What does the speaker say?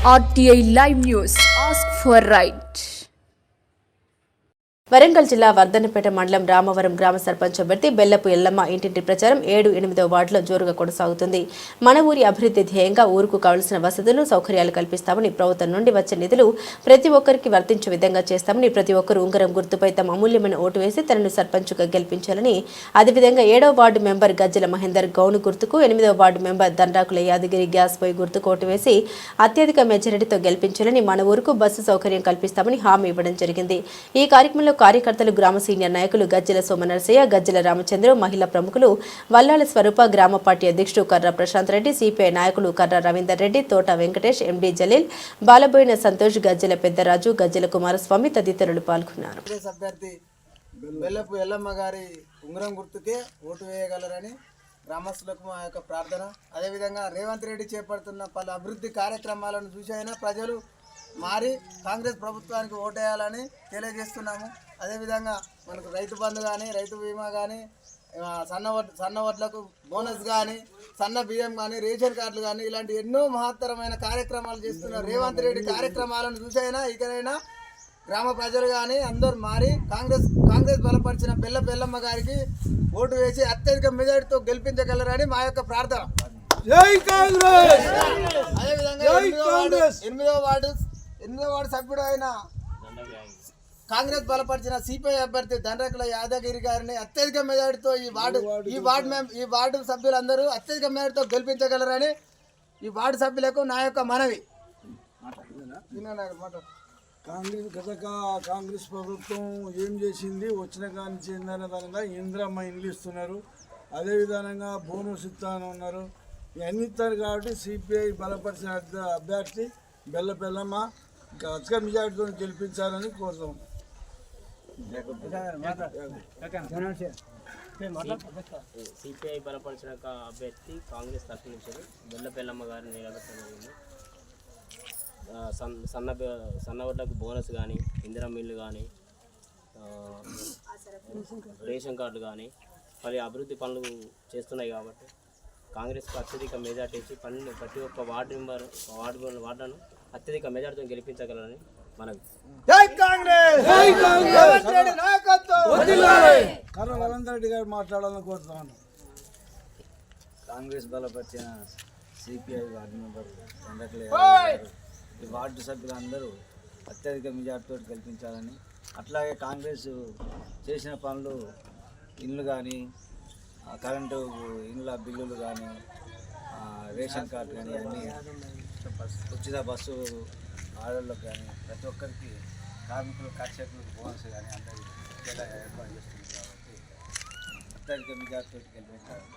RTI Live News. Ask for right. Warangal జిల్లా వర్ధన్నపేట మండలం రామవరం గ్రామ సర్పంచ్ అభ్యర్థి బెల్లపు ఎల్లమ్మ ఇంటింటి ప్రచారం 7-8వ వార్డులో జోరుగా కొనసాగుతుంది. మన ఊరి అభివృద్ధి ధ్యేయంగా ఊరుకు కావలసిన వసతులు సౌకర్యాలు కల్పిస్తామని, ప్రభుత్వం నుండి వచ్చే నిధులు ప్రతి ఒక్కరికి వర్తించే విధంగా చేస్తామని, ప్రతి ఒక్కరు ఉంగరం గుర్తుపై తమ అమూల్యమైన ఓటు వేసి తనను సర్పంచ్గా గెలిపించాలని, అదేవిధంగా 7వ వార్డు మెంబర్ గజ్జల మహేందర్ గౌను గుర్తుకు, 8వ వార్డు మెంబర్ దండ్రాకుల యాదగిరి గ్యాస్ పొయ్యి గుర్తుకు ఓటు వేసి అత్యధిక మెజారిటీతో గెలిపించాలని, మన ఊరుకు బస్సు సౌకర్యం కల్పిస్తామని హామీ ఇవ్వడం జరిగింది. ఈ కార్యక్రమంలో కార్యకర్తలు, గ్రామ సీనియర్ నాయకులు గజ్జల సోమనరసయ్య, గజ్జల రామచంద్ర, మహిళా ప్రముఖులు వల్లాల స్వరూప, గ్రామ పార్టీ అధ్యక్షుడు కర్ర ప్రశాంత్ రెడ్డి, సిపిఐ నాయకులు కర్ర రవీందర్ రెడ్డి, తోట వెంకటేష్, ఎండి జలీల్, బాలబోయిన సంతోష్, గజ్జల పెద్దరాజు, గజ్జల కుమారస్వామి తదితరులు పాల్గొన్నారు. బెల్లపు ఎల్లమ్మ గారి ఉంగరం గుర్తుకే ఓటు వేయగలరని గ్రామస్తులకు మా యొక్క ప్రార్థన. అదేవిధంగా రేవంత్ రెడ్డి చేపడుతున్న పలు అభివృద్ధి కార్యక్రమాలను చూసైనా ప్రజలు మారి కాంగ్రెస్ ప్రభుత్వానికి ఓటేయాలని తెలియజేస్తున్నాము. అదేవిధంగా మనకు రైతు బంధు కానీ, రైతు బీమా కానీ, సన్న వడ్లకు బోనస్ కానీ, సన్న బియ్యం కానీ, రేషన్ కార్డులు కానీ, ఇలాంటి ఎన్నో మహత్తరమైన కార్యక్రమాలు చేస్తున్న రేవంత్ రెడ్డి కార్యక్రమాలను చూసైనా ఇకనైనా గ్రామ ప్రజలు కానీ అందరూ మారి కాంగ్రెస్ బలపరిచిన బెల్లమ్మ గారికి ఓటు వేసి అత్యధిక మెజారిటీతో గెలిపించగలరని మా యొక్క ప్రార్థన. అదేవిధంగా 8వ వార్డు సభ్యుడు అయిన కాంగ్రెస్ బలపరిచిన సిపిఐ అభ్యర్థి దండ్రాకుల యాదగిరి గారిని అత్యధిక మెజారిటీతో ఈ వార్డు సభ్యులందరూ అత్యధిక మెజారిటీతో గెలిపించగలరని ఈ వార్డు సభ్యులకు నా యొక్క మనవి. కాంగ్రెస్ ప్రభుత్వం ఏం చేసింది, వచ్చిన కానీ చెందిన విధంగా ఇందిరమ్మ ఇండ్లు ఇస్తున్నారు, అదేవిధంగా బోనస్ ఇస్తాను ఉన్నారు, ఇవన్నీ ఇస్తారు. కాబట్టి సిపిఐ బలపరిచిన అభ్యర్థి బెల్లమ్మ అధిక మెజారిటీతో గెలిపించాలని కోరుతాం. సిపిఐ బలపరిచిన అభ్యర్థి కాంగ్రెస్ తరఫు నుంచి బెల్లమ్మ గారిని నిలబెట్టడం జరిగింది. సన్న వడ్లకు బోనస్ కానీ, ఇందిరా మిల్లు కానీ, రేషన్ కార్డు కానీ పలు అభివృద్ధి పనులు చేస్తున్నాయి. కాబట్టి కాంగ్రెస్కు అత్యధిక మెజార్టీ ఇచ్చి ప్రతి ఒక్క వార్డును అత్యధిక మెజార్టీతో గెలిపించగలరని మనవి. రవీంద్ర రెడ్డి గారు మాట్లాడాలని కోరుతున్నాను. కాంగ్రెస్ బలపరిచిన సిపిఐ వార్డు మెంబర్ ఈ వార్డు సభ్యులందరూ అత్యధిక మెజార్టీతో గెలిపించాలని, అట్లాగే కాంగ్రెస్ చేసిన పనులు ఇండ్లు కానీ, కరెంటు ఇండ్ల బిల్లులు కానీ, రేషన్ కార్డు కానీ, అన్నీ ఉచిత బస్సు ఆడవాళ్ళకు కానీ, ప్రతి ఒక్కరికి కార్మికులు కర్షకులకు బోనస్ కానీ అందరికీ ఏర్పాటు చేస్తుంది. కాబట్టి అత్యధిక మెజార్టీతో గెలిపించాలని